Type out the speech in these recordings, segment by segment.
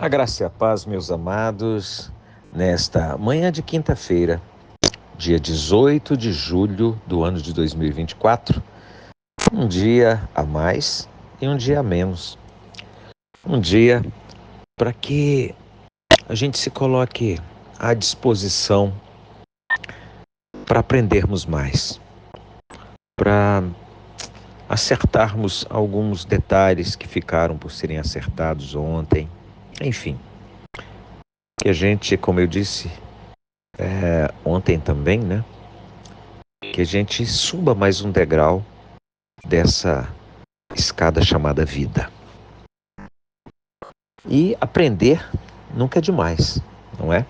A graça e a paz, meus amados, nesta manhã de quinta-feira, dia 18 de julho do ano de 2024, um dia a mais e um dia a menos. Um dia para que a gente se coloque à disposição para aprendermos mais, para acertarmos alguns detalhes que ficaram por serem acertados ontem, enfim. Que a gente, como eu disse ontem também, né? Que a gente suba mais um degrau dessa escada chamada vida. E aprender nunca é demais, não é?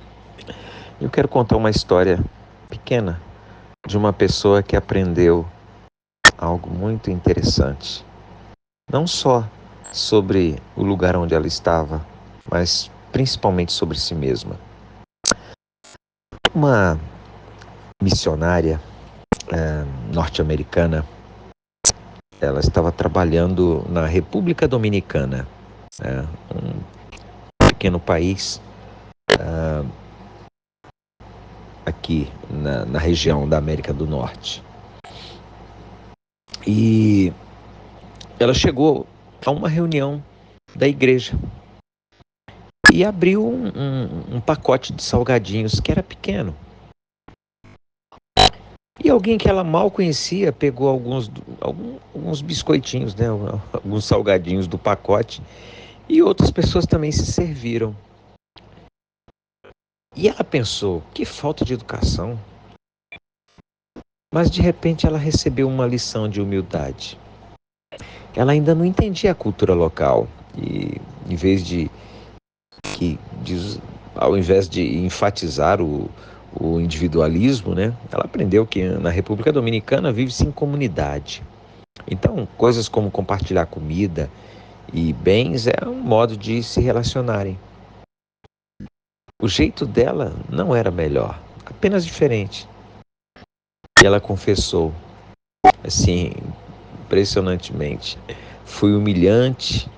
Eu quero contar uma história pequena de uma pessoa que aprendeu algo muito interessante. Não só sobre o lugar onde ela estava, mas principalmente sobre si mesma. Uma missionária norte-americana, ela estava trabalhando na República Dominicana, um pequeno país aqui na região da América do Norte. E ela chegou a uma reunião da igreja e abriu um pacote de salgadinhos que era pequeno. E alguém que ela mal conhecia pegou alguns biscoitinhos, né, alguns salgadinhos do pacote, e outras pessoas também se serviram. E ela pensou, que falta de educação. Mas de repente ela recebeu uma lição de humildade. Ela ainda não entendia a cultura local e ao invés de enfatizar o individualismo, né, ela aprendeu que na República Dominicana vive-se em comunidade. Então, coisas como compartilhar comida e bens é um modo de se relacionarem. O jeito dela não era melhor, apenas diferente. E ela confessou, assim, impressionantemente, foi humilhante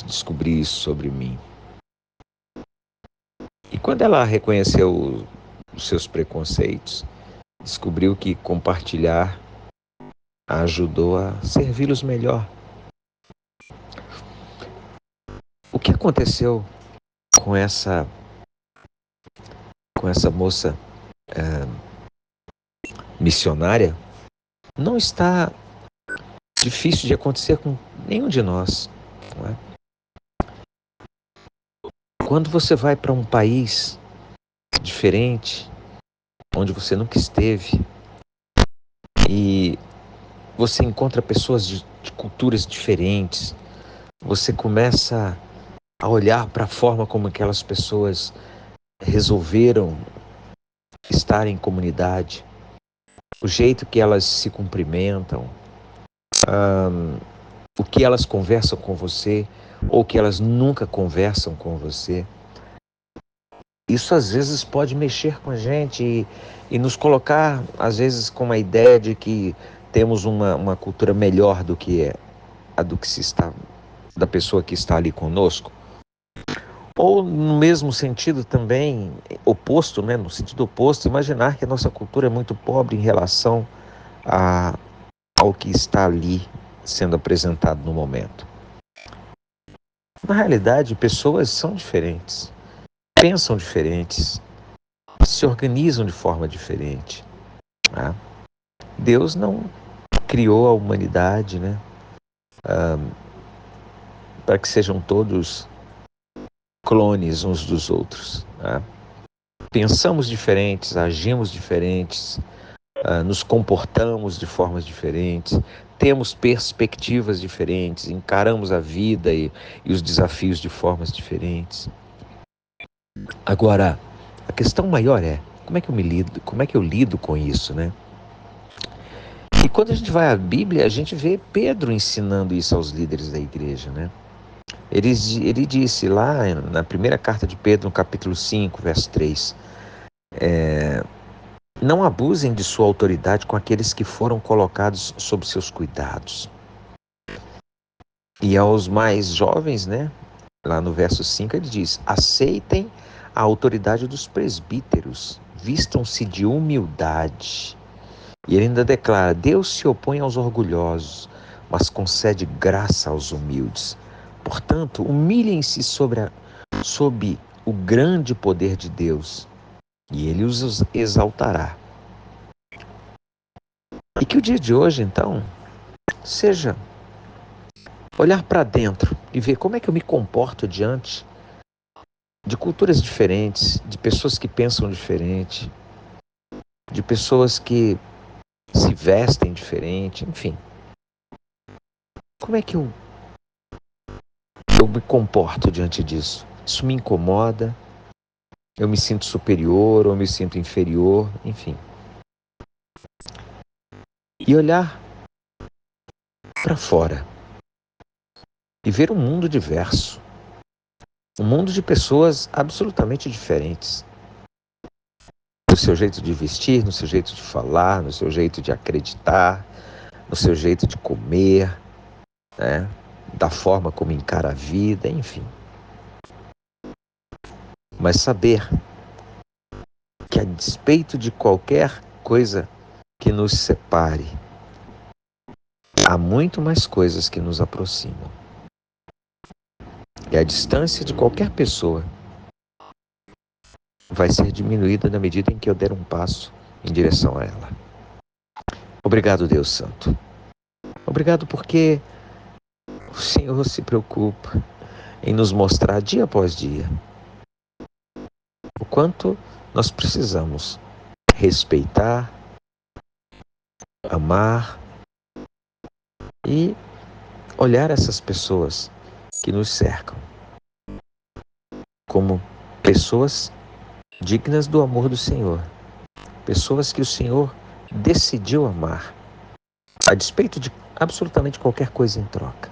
descobrir isso sobre mim. E quando ela reconheceu os seus preconceitos, descobriu que compartilhar a ajudou a servi-los melhor. O que aconteceu com essa moça missionária não está difícil de acontecer com nenhum de nós, não é? Quando você vai para um país diferente, onde você nunca esteve, e você encontra pessoas de culturas diferentes, você começa a olhar para a forma como aquelas pessoas resolveram estar em comunidade, o jeito que elas se cumprimentam, o que elas conversam com você ou que elas nunca conversam com você. Isso às vezes pode mexer com a gente e nos colocar, às vezes, com a ideia de que temos uma cultura melhor do que a da pessoa que está ali conosco. Ou no mesmo sentido também, oposto, né? No sentido oposto, imaginar que a nossa cultura é muito pobre em relação ao que está ali sendo apresentado no momento. Na realidade, pessoas são diferentes, pensam diferentes, se organizam de forma diferente. Né? Deus não criou a humanidade, né, para que sejam todos clones uns dos outros. Né? Pensamos diferentes, agimos diferentes, nos comportamos de formas diferentes, temos perspectivas diferentes, encaramos a vida e os desafios de formas diferentes. Agora, a questão maior é como é que eu lido com isso, né? E quando a gente vai à Bíblia, a gente vê Pedro ensinando isso aos líderes da igreja, né? Ele disse lá na primeira carta de Pedro, no capítulo 5, verso 3, não abusem de sua autoridade com aqueles que foram colocados sob seus cuidados. E aos mais jovens, né? Lá no verso 5 ele diz: aceitem a autoridade dos presbíteros, vistam-se de humildade. E ele ainda declara: Deus se opõe aos orgulhosos, mas concede graça aos humildes. Portanto, humilhem-se sob o grande poder de Deus, e ele os exaltará. E que o dia de hoje, então, seja olhar para dentro e ver como é que eu me comporto diante de culturas diferentes, de pessoas que pensam diferente, de pessoas que se vestem diferente, enfim. Como é que eu me comporto diante disso? Isso me incomoda? Eu me sinto superior ou me sinto inferior? Enfim. E olhar para fora e ver um mundo diverso, um mundo de pessoas absolutamente diferentes. No seu jeito de vestir, no seu jeito de falar, no seu jeito de acreditar, no seu jeito de comer, né? Da forma como encara a vida, enfim. Mas saber que, a despeito de qualquer coisa que nos separe, há muito mais coisas que nos aproximam. E a distância de qualquer pessoa vai ser diminuída na medida em que eu der um passo em direção a ela. Obrigado, Deus Santo. Obrigado porque o Senhor se preocupa em nos mostrar dia após dia o quanto nós precisamos respeitar, amar e olhar essas pessoas que nos cercam como pessoas dignas do amor do Senhor, pessoas que o Senhor decidiu amar, a despeito de absolutamente qualquer coisa em troca.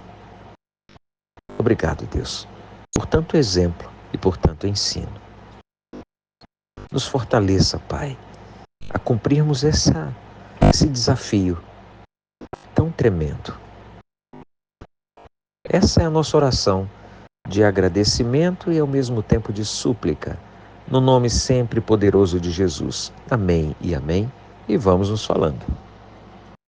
Obrigado, Deus, por tanto exemplo e por tanto ensino. Nos fortaleça, Pai, a cumprirmos esse desafio tão tremendo. Essa é a nossa oração de agradecimento e ao mesmo tempo de súplica, no nome sempre poderoso de Jesus. Amém e amém. E vamos nos falando.